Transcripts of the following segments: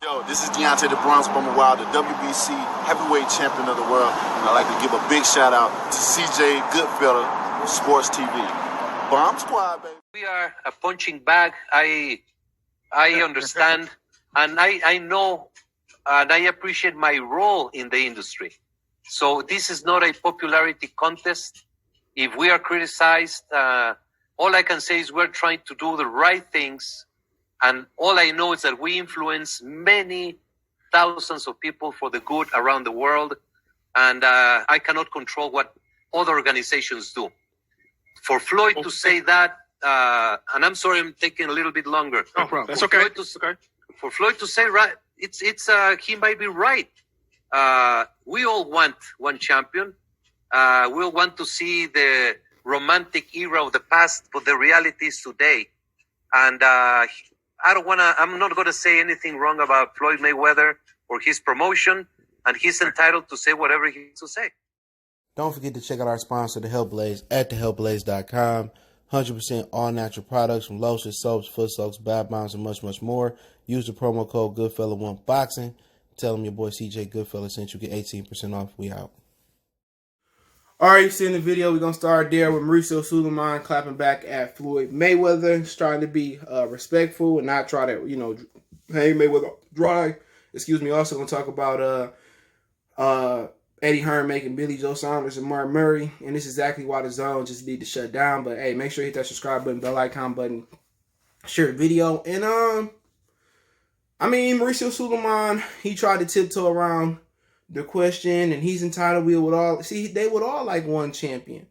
Yo, this is Deontay the Bronx Bummer Wild, the WBC heavyweight champion of the world. And I'd like to give a big shout out to CJ Goodfella, Sports TV. Bomb Squad, baby. We are a punching bag. I understand, and I know, and I appreciate my role in the industry. So this is not a popularity contest. If we are criticized, all I can say is we're trying to do the right things. And all I know is that we influence many thousands of people for the good around the world. And I cannot control what other organizations do. For Floyd to say that, and I'm sorry I'm taking a little bit longer. No problem. That's okay. For Floyd to say, right, it's he might be right. We all want one champion. We all want to see the romantic era of the past, but the reality is today. And I'm not going to say anything wrong about Floyd Mayweather or his promotion, and he's entitled to say whatever he has to say. Don't forget to check out our sponsor, The Health Blaze, at thehealthblaze.com. 100% all natural products from lotions, soaps, foot soaks, bath bombs, and much, much more. Use the promo code Goodfella1Boxing. Tell them your boy CJ Goodfella sent you, get 18% off. We out. All right, you see in the video, we're going to start there with Mauricio Sulaimán clapping back at Floyd Mayweather, trying to be respectful and not try to, hang Mayweather dry. Excuse me. Also going to talk about Eddie Hearn making Billy Joe Saunders and Mark Murray. And this is exactly why the zone just need to shut down. But, hey, make sure you hit that subscribe button, bell icon button, share the video. And, Mauricio Sulaimán, he tried to tiptoe around the question, and he's entitled. They would all like one champion,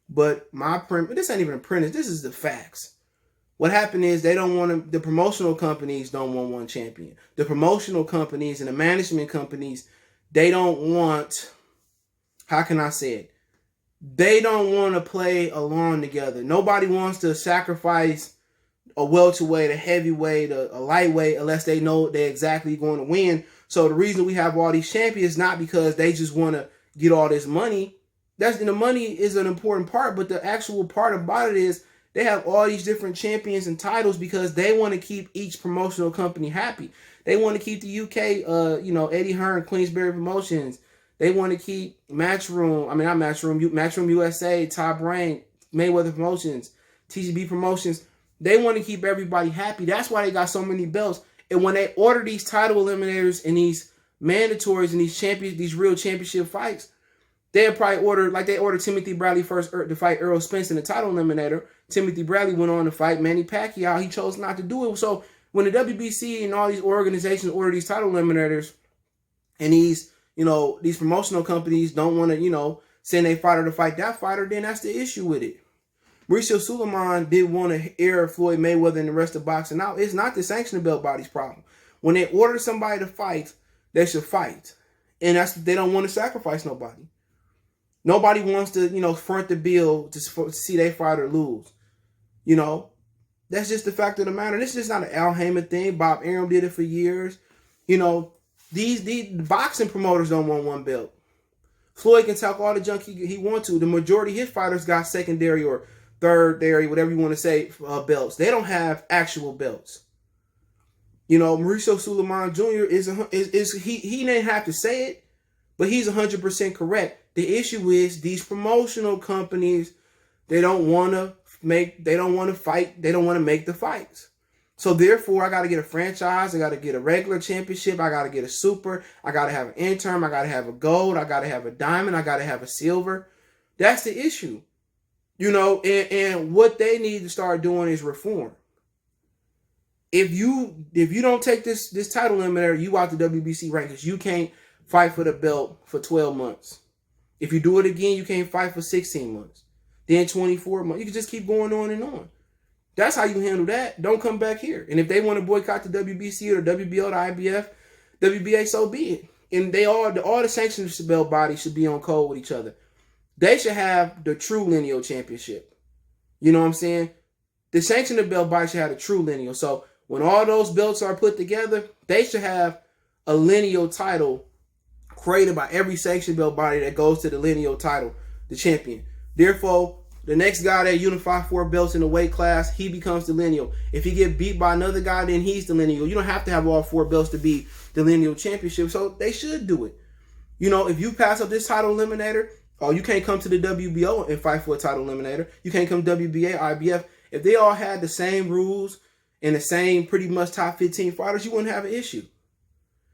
but this ain't even a premise. This is the facts. What happened is they don't want to. The promotional companies don't want one champion. The promotional companies and the management companies, they don't want. How can I say it? They don't want to play along together. Nobody wants to sacrifice a welterweight, a heavyweight, a lightweight, unless they know they're exactly going to win. So the reason we have all these champions, not because they just want to get all this money. The money is an important part, but the actual part about it is they have all these different champions and titles because they want to keep each promotional company happy. They want to keep the UK, Eddie Hearn, Queensberry Promotions. They want to keep Matchroom USA, Top Rank, Mayweather Promotions, TGB Promotions. They want to keep everybody happy. That's why they got so many belts. And when they order these title eliminators and these mandatories and these real championship fights, they'll probably order, like they ordered Timothy Bradley first to fight Errol Spence in the title eliminator. Timothy Bradley went on to fight Manny Pacquiao. He chose not to do it. So when the WBC and all these organizations order these title eliminators and these promotional companies don't want to, send a fighter to fight that fighter, then that's the issue with it. Mauricio Sulaimán did want to air Floyd Mayweather and the rest of boxing out. It's not the sanctioning belt body's problem. When they order somebody to fight, they should fight. And they don't want to sacrifice nobody. Nobody wants to, front the bill to see their fighter lose. That's just the fact of the matter. This is just not an Al Heyman thing. Bob Arum did it for years. These boxing promoters don't want one belt. Floyd can talk all the junk he wants to. The majority of his fighters got secondary or third area, whatever you want to say, belts. They don't have actual belts. Mauricio Sulaimán Jr. He didn't have to say it, but he's 100% correct. The issue is these promotional companies, they don't want to fight, they don't want to make the fights. So therefore, I got to get a franchise, I got to get a regular championship, I got to get a super, I got to have an interim, I got to have a gold, I got to have a diamond, I got to have a silver. That's the issue. And what they need to start doing is reform. If you don't take this title eliminator, you out the WBC rankings. You can't fight for the belt for 12 months. If you do it again, you can't fight for 16 months. Then 24 months. You can just keep going on and on. That's how you handle that. Don't come back here. And if they want to boycott the WBC or the WBO, the IBF, WBA, so be it. And all the sanctions belt bodies should be on code with each other. They should have the true lineal championship. You know what I'm saying? The sanctioned belt body should have the true lineal. So when all those belts are put together, they should have a lineal title created by every sanctioned belt body that goes to the lineal title, the champion. Therefore, The next guy that unify 4 belts in the weight class, he becomes the lineal. If he get beat by another guy, then he's the lineal. You don't have to have all 4 belts to be the lineal championship, so they should do it. You know, if you pass up this title eliminator, or you can't come to the WBO and fight for a title eliminator, you can't come WBA, IBF. If they all had the same rules and the same pretty much top 15 fighters, you wouldn't have an issue.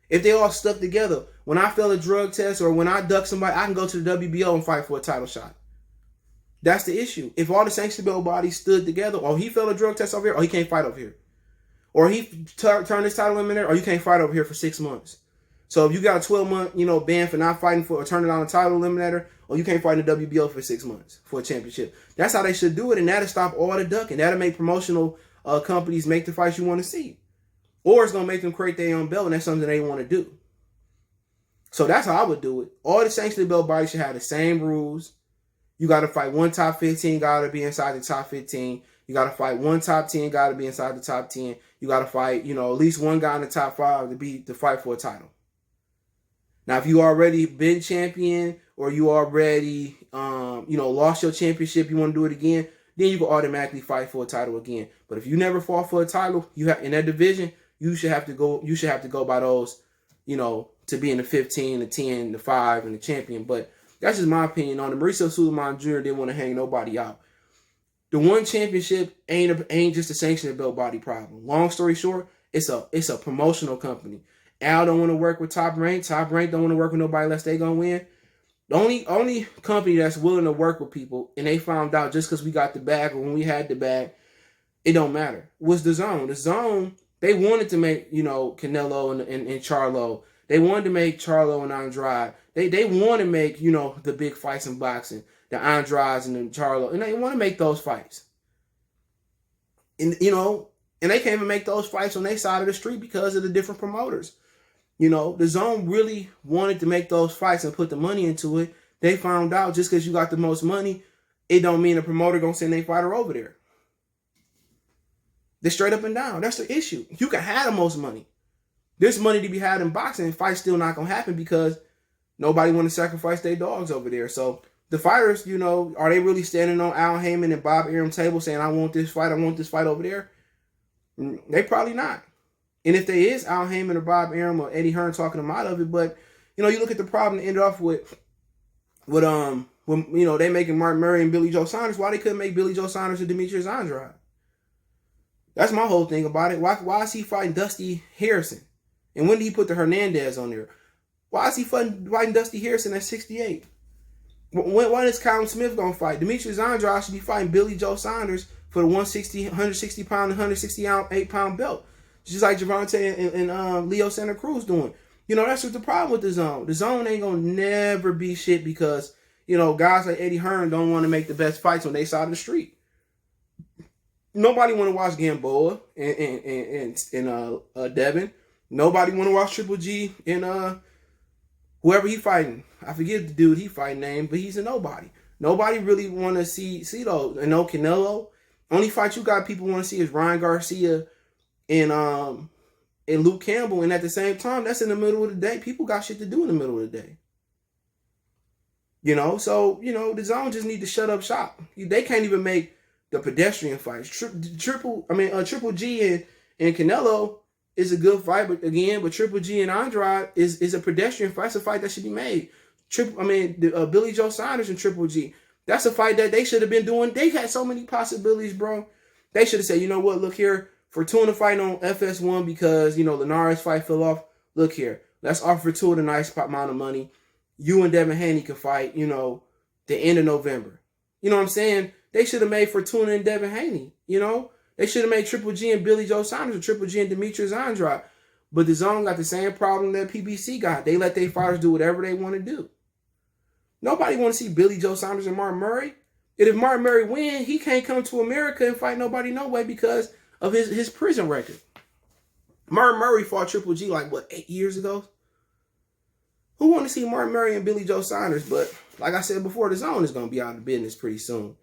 If they all stuck together, when I fail a drug test or when I duck somebody, I can go to the WBO and fight for a title shot. That's the issue. If all the sanctioned belt bodies stood together, or he failed a drug test over here, or he can't fight over here. Or he turned his title eliminator, or you can't fight over here for 6 months. So if you got a 12-month, ban for not fighting for or turning on a title eliminator, or you can't fight in the WBO for 6 months for a championship. That's how they should do it, and that'll stop all the ducking. That'll make promotional companies make the fights you want to see. Or it's going to make them create their own belt, and that's something they want to do. So that's how I would do it. All the sanctioned belt bodies should have the same rules. You got to fight one top 15 guy to be inside the top 15. You got to fight one top 10 guy to be inside the top 10. You got to fight, at least one guy in the top 5 to fight for a title. Now, if you already been champion or you already, lost your championship, you want to do it again, then you can automatically fight for a title again. But if you never fought for a title, you have in that division, you should have to go by those, to be in the 15, the 10, the 5, and the champion. But that's just my opinion on it. Mauricio Sulaimán Jr. didn't want to hang nobody out. The one championship ain't just a sanctioned belt body problem. Long story short, it's a promotional company. Al don't want to work with Top Rank. Top Rank don't want to work with nobody unless they gonna win. The only company that's willing to work with people, and they found out just because we got the bag or when we had the bag, it don't matter, was the Zone. The Zone, they wanted to make, Canelo and Charlo. They wanted to make Charlo and Andrade. They want to make, the big fights in boxing, the Andrades and the Charlo, and they want to make those fights. And, and they can't even make those fights on their side of the street because of the different promoters. The Zone really wanted to make those fights and put the money into it. They found out just because you got the most money, it don't mean the promoter gonna send their fighter over there. They're straight up and down. That's the issue. You can have the most money. There's money to be had in boxing, and fights still not gonna happen because nobody want to sacrifice their dogs over there. So the fighters, are they really standing on Al Heyman and Bob Arum table saying, I want this fight over there? They probably not. And if there is Al Heyman or Bob Arum or Eddie Hearn talking them out of it, but you look at the problem to end off with when they making Mark Murray and Billy Joe Saunders, why they couldn't make Billy Joe Saunders and Demetrius Andrade? That's my whole thing about it. Why is he fighting Dusty Harrison? And when did he put the Hernandez on there? Why is he fighting Dusty Harrison at 68? When is Callum Smith gonna fight? Demetrius Andrade should be fighting Billy Joe Saunders for the 160 pound, 168 pound belt. Just like Gervonta and Leo Santa Cruz doing. That's what the problem with the Zone. The Zone ain't going to never be shit because, guys like Eddie Hearn don't want to make the best fights on their side of the street. Nobody want to watch Gamboa and Devin. Nobody want to watch Triple G and whoever he fighting. I forget the dude he fighting name, but he's a nobody. Nobody really want to see those. And no Canelo. Only fight you got people want to see is Ryan Garcia and Luke Campbell, and at the same time, that's in the middle of the day. People got shit to do in the middle of the day. So the Zone just need to shut up shop. They can't even make the pedestrian fights. Triple G and Canelo is a good fight, but Triple G and Andrade is a pedestrian fight. It's a fight that should be made. Billy Joe Saunders and Triple G. That's a fight that they should have been doing. They had so many possibilities, bro. They should have said, look here. Fortuna fighting on FS1 because, Linares' fight fell off. Look here. Let's offer Fortuna a nice amount of money. You and Devin Haney can fight, the end of November. You know what I'm saying? They should have made Fortuna and Devin Haney, They should have made Triple G and Billy Joe Saunders or Triple G and Demetrius Andrade. But the Zone got the same problem that PBC got. They let their fighters do whatever they want to do. Nobody want to see Billy Joe Saunders and Mark Murray. And if Mark Murray win, he can't come to America and fight nobody no way because of his prison record. Mark Murray fought Triple G 8 years ago? Who want to see Mark Murray and Billy Joe Saunders? But like I said before, the Zone is going to be out of business pretty soon.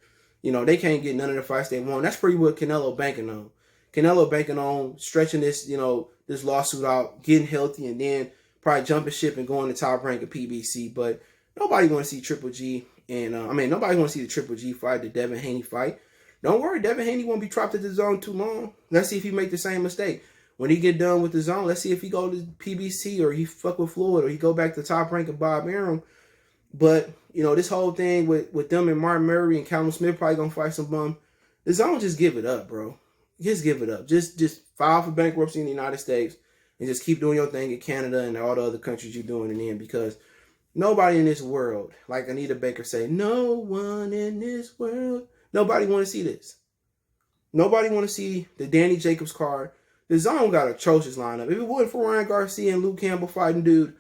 They can't get none of the fights they want. That's pretty what Canelo banking on. Canelo banking on stretching this, this lawsuit out, getting healthy, and then probably jumping ship and going to Top Rank of PBC. But nobody want to see Triple G And I mean, nobody want to see the Triple G fight, the Devin Haney fight. Don't worry, Devin Haney won't be trapped at the zone too long. Let's see if he make the same mistake. When he get done with the zone, let's see if he go to PBC or he fuck with Floyd or he go back to Top Rank and Bob Arum. But, you know, this whole thing with them and Martin Murray and Callum Smith probably going to fight some bum. The zone, just give it up, bro. Just give it up. Just file for bankruptcy in the United States and just keep doing your thing in Canada and all the other countries you're doing it in, because nobody in this world, like Anita Baker say, no one in this world, nobody want to see this. Nobody want to see the Danny Jacobs card. The zone got a atrocious lineup. If it wasn't for Ryan Garcia and Luke Campbell fighting, dude,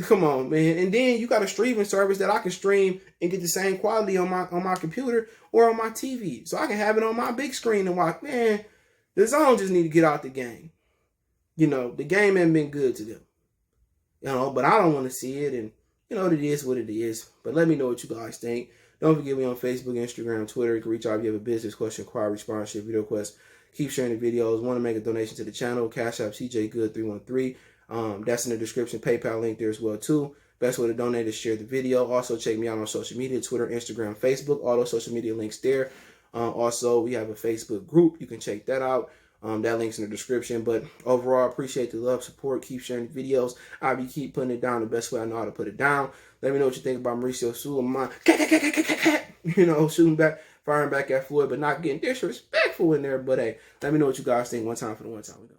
come on, man. And then you got a streaming service that I can stream and get the same quality on my computer or on my TV. So I can have it on my big screen and watch. Man, the zone just need to get out the game. You know, the game ain't been good to them. You know, but I don't want to see it. And, you know, it is what it is. But let me know what you guys think. Don't forget me on Facebook, Instagram, Twitter. You can reach out if you have a business question, inquiry, sponsorship, video request. Keep sharing the videos. Want to make a donation to the channel? Cash App CJGood313. That's in the description. PayPal link there as well too. Best way to donate is share the video. Also check me out on social media, Twitter, Instagram, Facebook. All those social media links there. Also, we have a Facebook group. You can check that out. That link's in the description. But overall, appreciate the love, support. Keep sharing the videos. I'll be keep putting it down the best way I know how to put it down. Let me know what you think about Mauricio Sulaimán. You know, shooting back, firing back at Floyd, but not getting disrespectful in there. But hey, let me know what you guys think. One time for the one time we go.